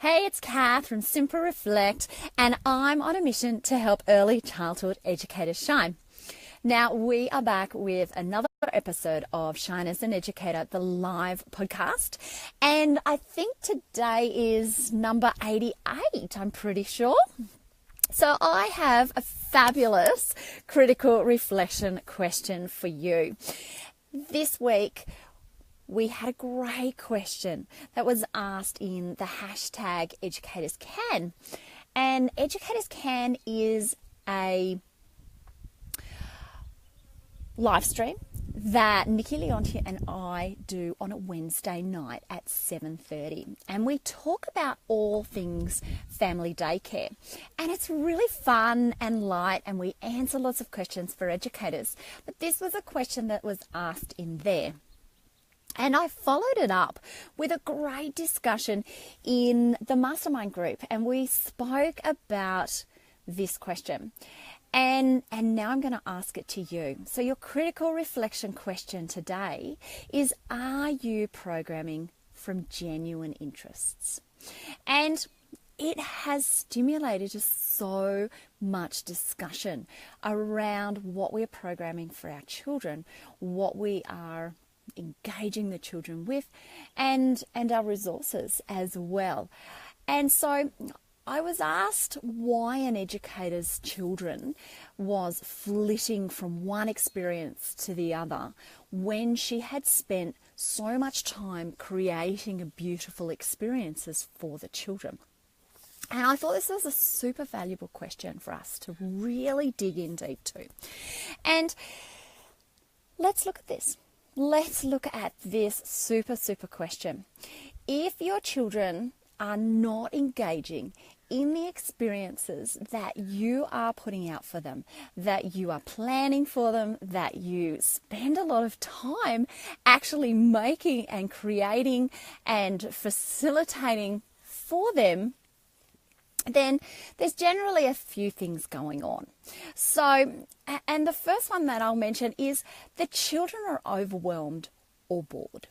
Hey, it's Kath from Simple Reflect, and I'm on a mission to help early childhood educators shine. Now, we are back with another episode of Shine as an Educator, the live podcast, and I think today is number 88, I'm pretty sure. So I have a fabulous critical reflection question for you. This week, we had a great question that was asked in the hashtag Educators Can. And Educators Can is a live stream that Nikki Leonti and I do on a Wednesday night at 7:30. And we talk about all things family daycare. And it's really fun and light, and we answer lots of questions for educators. But this was a question that was asked in there. And I followed it up with a great discussion in the mastermind group, and we spoke about this question. And now I'm going to ask it to you. So your critical reflection question today is, are you programming from genuine interests? And it has stimulated just so much discussion around what we're programming for our children, what we are engaging the children with, and our resources as well. And so I was asked why an educator's children was flitting from one experience to the other when she had spent so much time creating beautiful experiences for the children. And I thought this was a super valuable question for us to really dig in deep to. And let's look at this. Let's look at this super question. If your children are not engaging in the experiences that you are putting out for them, that you are planning for them, that you spend a lot of time actually making and creating and facilitating for them, then there's generally a few things going on. So, and the first one that I'll mention is the children are overwhelmed or bored.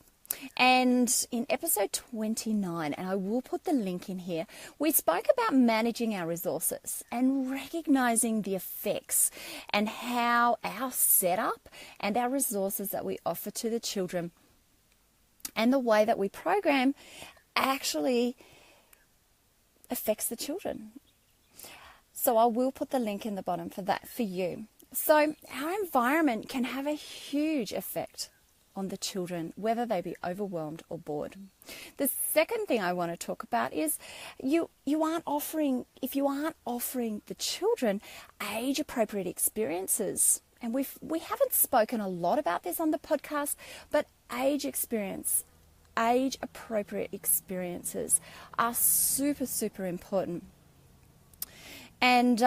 And in episode 29, and I will put the link in here, we spoke about managing our resources and recognizing the effects and how our setup and our resources that we offer to the children and the way that we program actually affects the children. So I will put the link in the bottom for that for you. So our environment can have a huge effect on the children, whether they be overwhelmed or bored. The second thing I want to talk about is if you aren't offering the children age appropriate experiences, and we haven't spoken a lot about this on the podcast, but age appropriate experiences are super important. And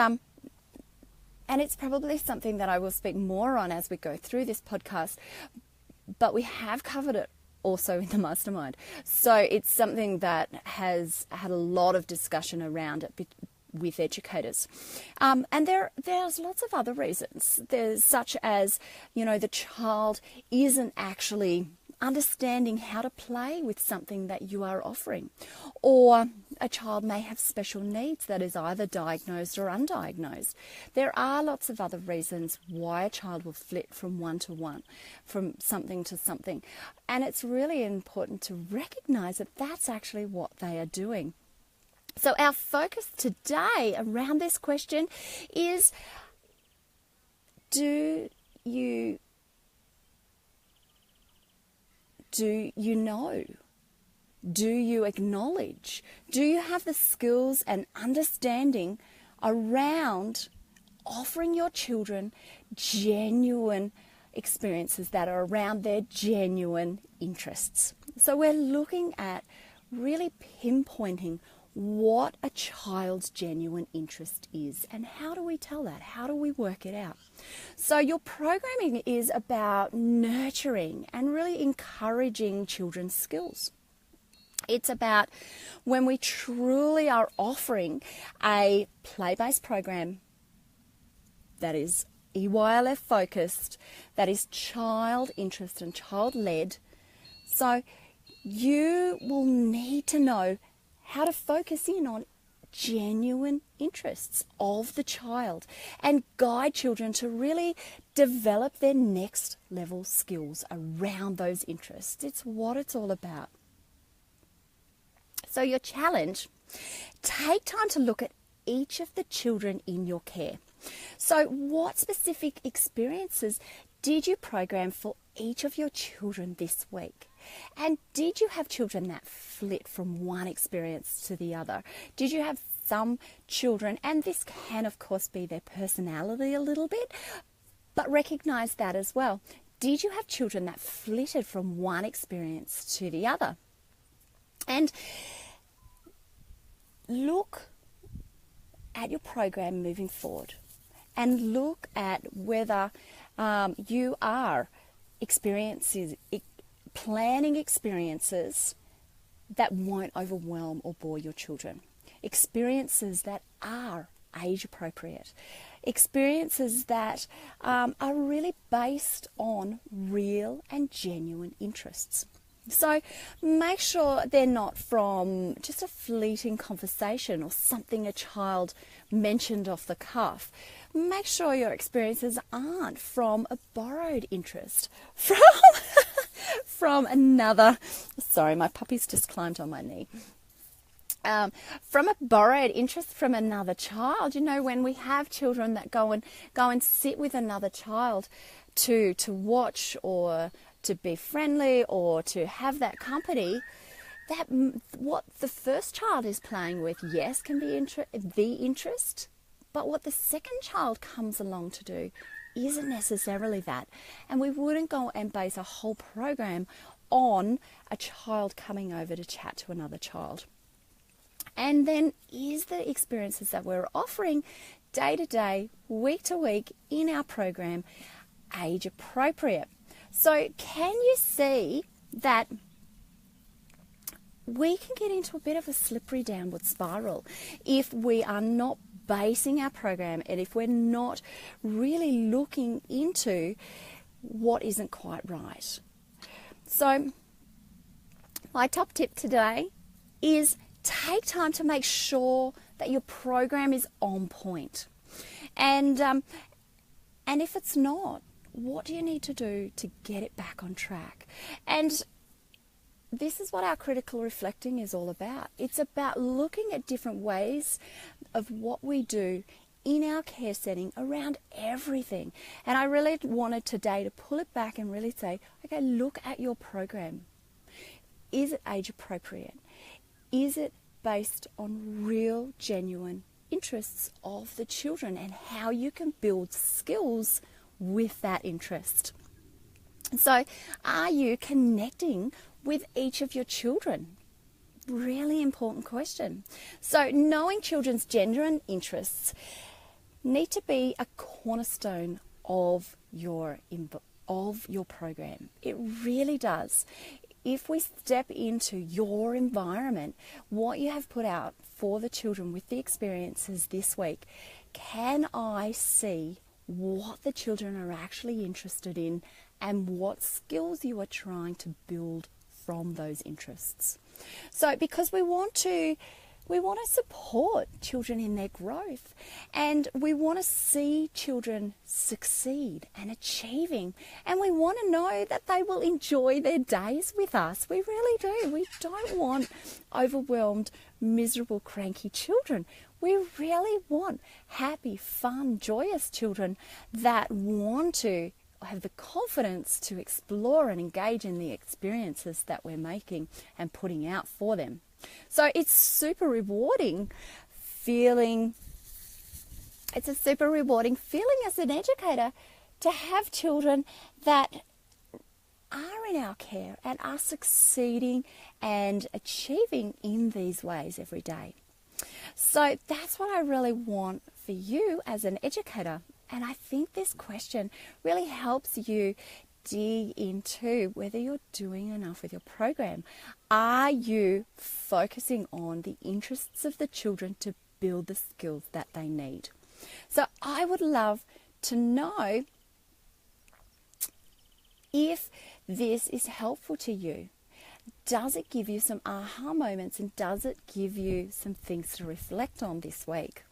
it's probably something that I will speak more on as we go through this podcast, but we have covered it also in the mastermind. So it's something that has had a lot of discussion around it with educators. And there's lots of other reasons. There's such as, the child isn't actually understanding how to play with something that you are offering. Or a child may have special needs that is either diagnosed or undiagnosed. There are lots of other reasons why a child will flit from one to one, from something to something. And it's really important to recognize that that's actually what they are doing. So our focus today around this question is, do you know? Do you acknowledge? Do you have the skills and understanding around offering your children genuine experiences that are around their genuine interests? So we're looking at really pinpointing what a child's genuine interest is, and how do we tell that? How do we work it out? So your programming is about nurturing and really encouraging children's skills. It's about when we truly are offering a play-based program that is EYLF focused, that is child interest and child led. So you will need to know how to focus in on genuine interests of the child and guide children to really develop their next level skills around those interests. It's what it's all about. So your challenge, take time to look at each of the children in your care. So what specific experiences did you program for each of your children this week? And did you have children that flit from one experience to the other? Did you have some children, and this can of course be their personality a little bit, but recognize that as well. Did you have children that flitted from one experience to the other? And look at your program moving forward and look at whether you are planning experiences that won't overwhelm or bore your children. Experiences that are age appropriate. Experiences that are really based on real and genuine interests. So make sure they're not from just a fleeting conversation or something a child mentioned off the cuff. Make sure your experiences aren't from a borrowed interest, from another, sorry, my puppy's just climbed on my knee. From a borrowed interest from another child. You know, when we have children that go and sit with another child to watch or to be friendly or to have that company, that what the first child is playing with, yes, can be the interest, but what the second child comes along to do isn't necessarily that. And we wouldn't go and base a whole program on a child coming over to chat to another child. And then is the experiences that we're offering day to day, week to week in our program age appropriate? So can you see that we can get into a bit of a slippery downward spiral if we are not basing our program and if we're not really looking into what isn't quite right? So my top tip today is take time to make sure that your program is on point. And if it's not, what do you need to do to get it back on track? And this is what our critical reflecting is all about. It's about looking at different ways of what we do in our care setting around everything. And I really wanted today to pull it back and really say, okay, look at your program. Is it age appropriate? Is it based on real, genuine interests of the children and how you can build skills with that interest? So are you connecting with each of your children? Really important question. So knowing children's genuine interests need to be a cornerstone of your program. It really does. If we step into your environment, what you have put out for the children with the experiences this week, can I see what the children are actually interested in and what skills you are trying to build from those interests? So because we want to support children in their growth, and we want to see children succeed and achieving, and we want to know that they will enjoy their days with us. We really do. We don't want overwhelmed, miserable, cranky children. We really want happy, fun, joyous children that want to have the confidence to explore and engage in the experiences that we're making and putting out for them. So it's super rewarding feeling. It's a super rewarding feeling as an educator to have children that are in our care and are succeeding and achieving in these ways every day. So that's what I really want for you as an educator. And I think this question really helps you dig into whether you're doing enough with your program. Are you focusing on the interests of the children to build the skills that they need? So I would love to know if this is helpful to you. Does it give you some aha moments, and does it give you some things to reflect on this week?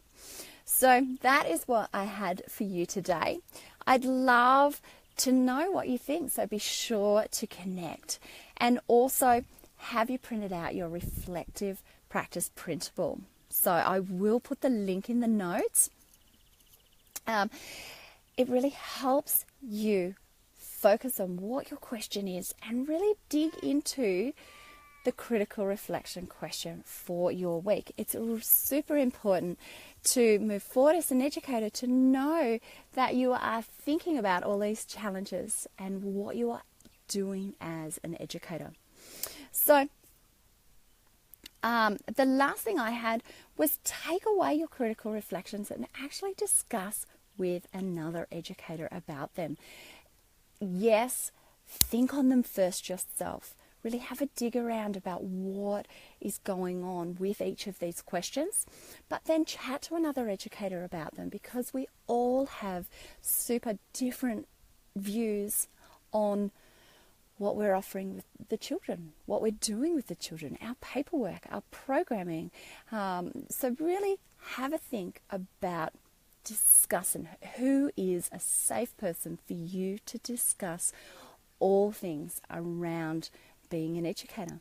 So that is what I had for you today. I'd love to know what you think, so be sure to connect. And also, have you printed out your reflective practice printable? So I will put the link in the notes. It really helps you focus on what your question is and really dig into the critical reflection question for your week. It's super important to move forward as an educator to know that you are thinking about all these challenges and what you are doing as an educator. So the last thing I had was take away your critical reflections and actually discuss with another educator about them. Yes, think on them first yourself. Really have a dig around about what is going on with each of these questions, but then chat to another educator about them, because we all have super different views on what we're offering with the children, what we're doing with the children, our paperwork, our programming. So really have a think about discussing who is a safe person for you to discuss all things around being an educator.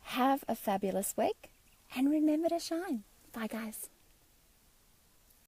Have a fabulous week and remember to shine. Bye, guys.